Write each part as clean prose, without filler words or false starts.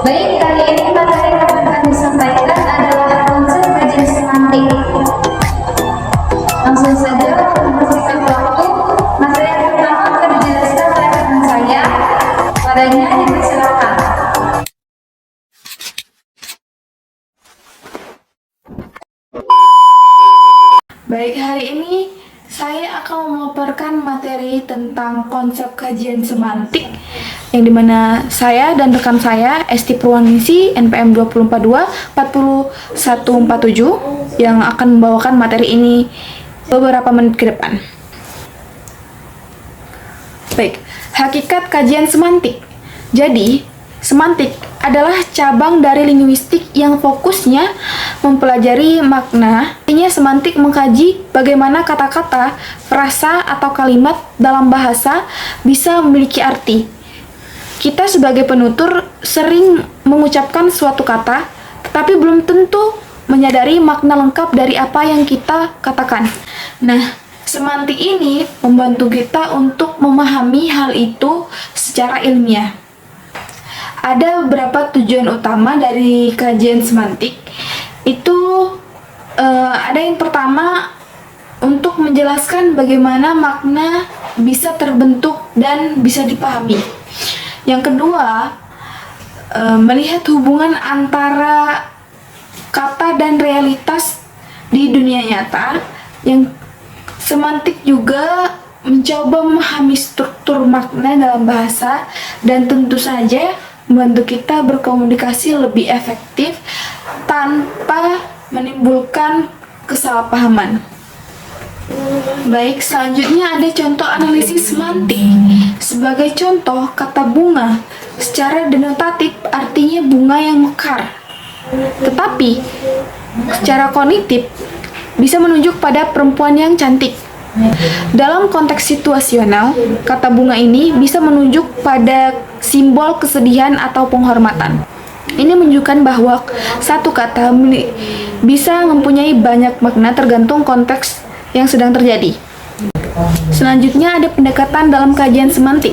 Baik, kali ini materi yang akan kami sampaikan adalah konsep kajian semantik. Langsung saja untuk mempersingkat waktu, materi yang pertama akan dijelaskan oleh rekan saya. Padanya dipersilakan. Baik, hari ini saya akan memaparkan materi tentang konsep kajian semantik yang dimana saya dan rekan saya Esti Purwaningsi NPM 2042 4147 yang akan membawakan materi ini beberapa menit ke depan. Baik, hakikat kajian semantik. Jadi, semantik adalah cabang dari linguistik yang fokusnya mempelajari makna. Artinya semantik mengkaji bagaimana kata-kata, frasa, atau kalimat dalam bahasa bisa memiliki arti. Kita sebagai penutur sering mengucapkan suatu kata, tetapi belum tentu menyadari makna lengkap dari apa yang kita katakan. Nah, semantik ini membantu kita untuk memahami hal itu secara ilmiah. Ada beberapa tujuan utama dari kajian semantik. Itu ada yang pertama untuk menjelaskan bagaimana makna bisa terbentuk dan bisa dipahami. Yang kedua, melihat hubungan antara kata dan realitas di dunia nyata. Yang semantik juga mencoba memahami struktur makna dalam bahasa dan tentu saja membantu kita berkomunikasi lebih efektif tanpa menimbulkan kesalahpahaman. Baik, selanjutnya ada contoh analisis semantik. Sebagai contoh, kata bunga secara denotatif artinya bunga yang mekar. Tetapi secara kognitif bisa menunjuk pada perempuan yang cantik. Dalam konteks situasional, kata bunga ini bisa menunjuk pada simbol kesedihan atau penghormatan. Ini menunjukkan bahwa satu kata bisa mempunyai banyak makna tergantung konteks yang sedang terjadi. Selanjutnya ada pendekatan dalam kajian semantik.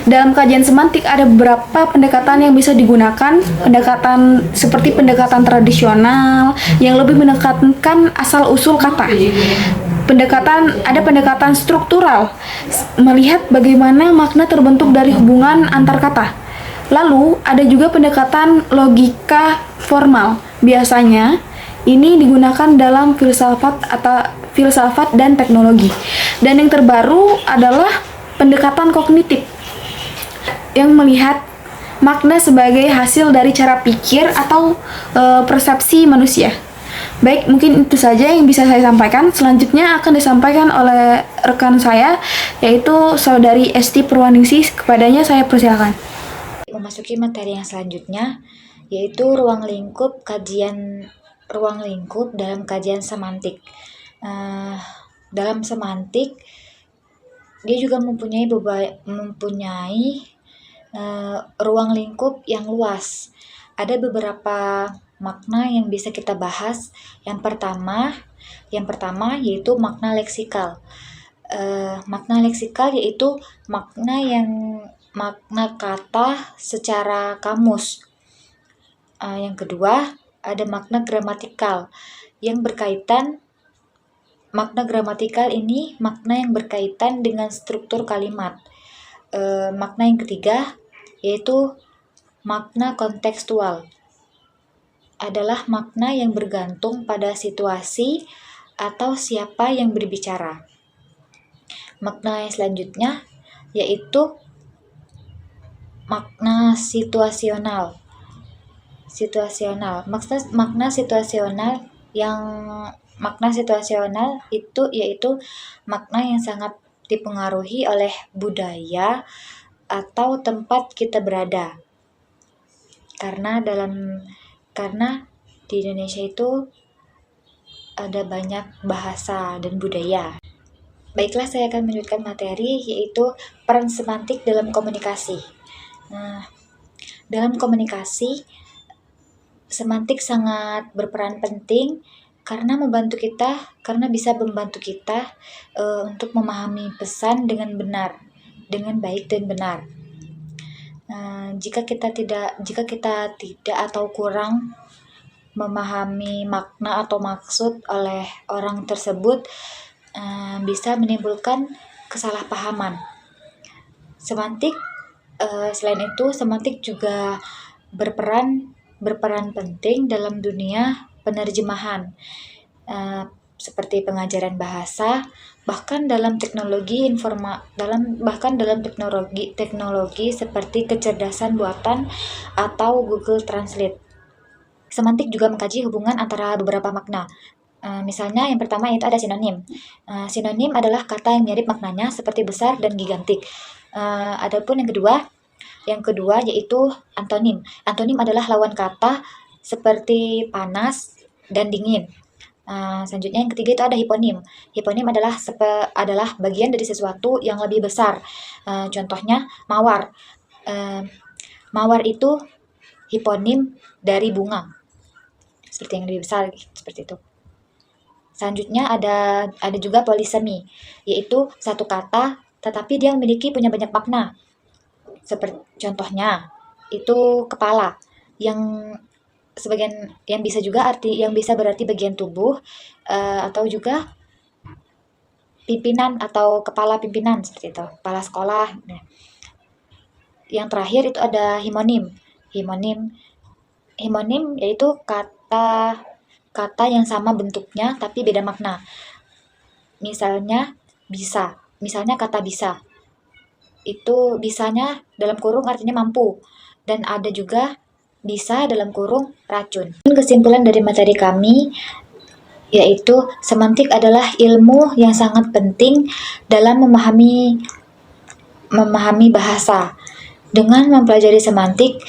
Dalam kajian semantik ada beberapa pendekatan yang bisa digunakan. Pendekatan seperti pendekatan tradisional yang lebih menekankan asal-usul kata. Ada pendekatan struktural, melihat bagaimana makna terbentuk dari hubungan antar kata. Lalu ada juga pendekatan logika formal. Biasanya ini digunakan dalam filsafat dan teknologi. Dan yang terbaru adalah pendekatan kognitif yang melihat makna sebagai hasil dari cara pikir atau persepsi manusia. Baik, mungkin itu saja yang bisa saya sampaikan. Selanjutnya akan disampaikan oleh rekan saya, yaitu saudari Esti Purwaningsi. Kepadanya saya persilakan. Memasuki materi yang selanjutnya, yaitu ruang lingkup dalam kajian semantik. Dalam semantik, dia juga mempunyai ruang lingkup yang luas. Ada beberapa makna yang bisa kita bahas. Yang pertama yaitu makna leksikal. Makna leksikal yaitu makna kata secara kamus. Yang kedua, ada makna gramatikal yang berkaitan. Makna gramatikal ini makna yang berkaitan dengan struktur kalimat. Makna yang ketiga yaitu makna kontekstual. Adalah makna yang bergantung pada situasi atau siapa yang berbicara. Makna yang selanjutnya yaitu makna situasional. Makna situasional itu yaitu makna yang sangat dipengaruhi oleh budaya atau tempat kita berada. Karena di Indonesia itu ada banyak bahasa dan budaya. Baiklah, saya akan melanjutkan materi, yaitu peran semantik dalam komunikasi. Dalam komunikasi, semantik sangat berperan penting karena bisa membantu kita untuk memahami pesan dengan baik dan benar. Jika kita tidak atau kurang memahami makna atau maksud oleh orang tersebut, bisa menimbulkan kesalahpahaman. Selain itu, semantik juga berperan penting dalam dunia penerjemahan, seperti pengajaran bahasa, bahkan dalam teknologi seperti kecerdasan buatan atau Google Translate. Semantik juga mengkaji hubungan antara beberapa makna. Misalnya yang pertama itu ada sinonim. Sinonim adalah kata yang mirip maknanya seperti besar dan gigantik. Adapun yang kedua yaitu antonim. Antonim adalah lawan kata seperti panas dan dingin. Selanjutnya yang ketiga itu ada hiponim. Hiponim adalah bagian dari sesuatu yang lebih besar. Contohnya mawar. Mawar itu hiponim dari bunga. Seperti yang lebih besar, seperti itu. Selanjutnya ada juga polisemi, yaitu satu kata tetapi dia punya banyak makna. Contohnya itu kepala, yang bisa berarti bagian tubuh, atau juga pimpinan atau kepala pimpinan, seperti itu, kepala sekolah. Yang terakhir itu ada himonim. Himonim yaitu kata yang sama bentuknya tapi beda makna. Misalnya kata bisa. Itu bisanya dalam kurung artinya mampu, dan ada juga bisa dalam kurung racun. Kesimpulan dari materi kami yaitu semantik adalah ilmu yang sangat penting dalam memahami bahasa. Dengan mempelajari semantik,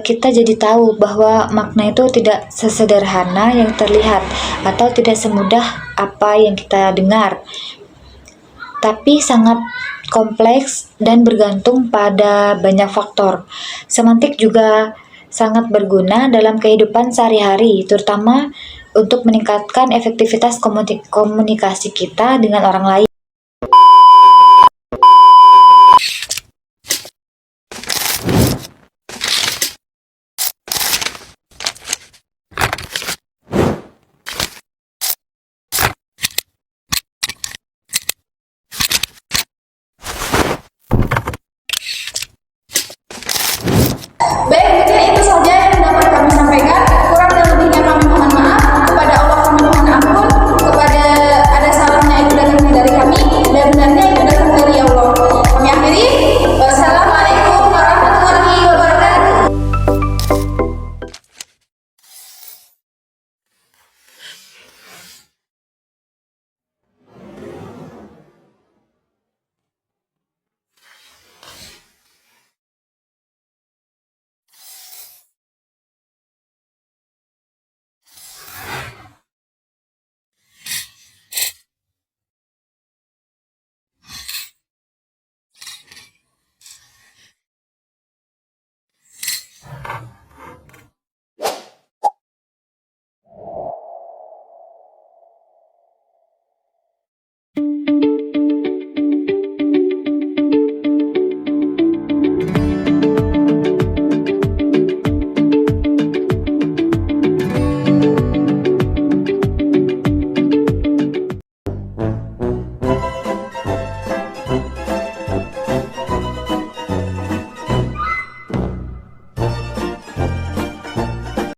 kita jadi tahu bahwa makna itu tidak sesederhana yang terlihat atau tidak semudah apa yang kita dengar, tapi sangat kompleks dan bergantung pada banyak faktor. Semantik juga sangat berguna dalam kehidupan sehari-hari, terutama untuk meningkatkan efektivitas komunikasi kita dengan orang lain.